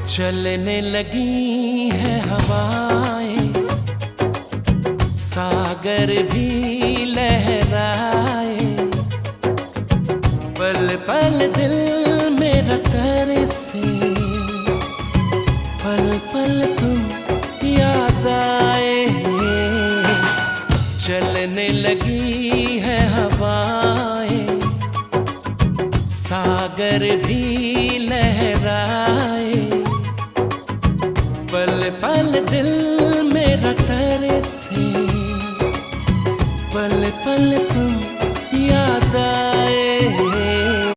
चलने लगी है हवाएं, सागर भी लहराए, पल पल दिल मेरा तरसे, पल पल तुम याद आए। चलने लगी है हवाएं, सागर भी लहराए, पल पल दिल मेरा तरसे, पल पल तुम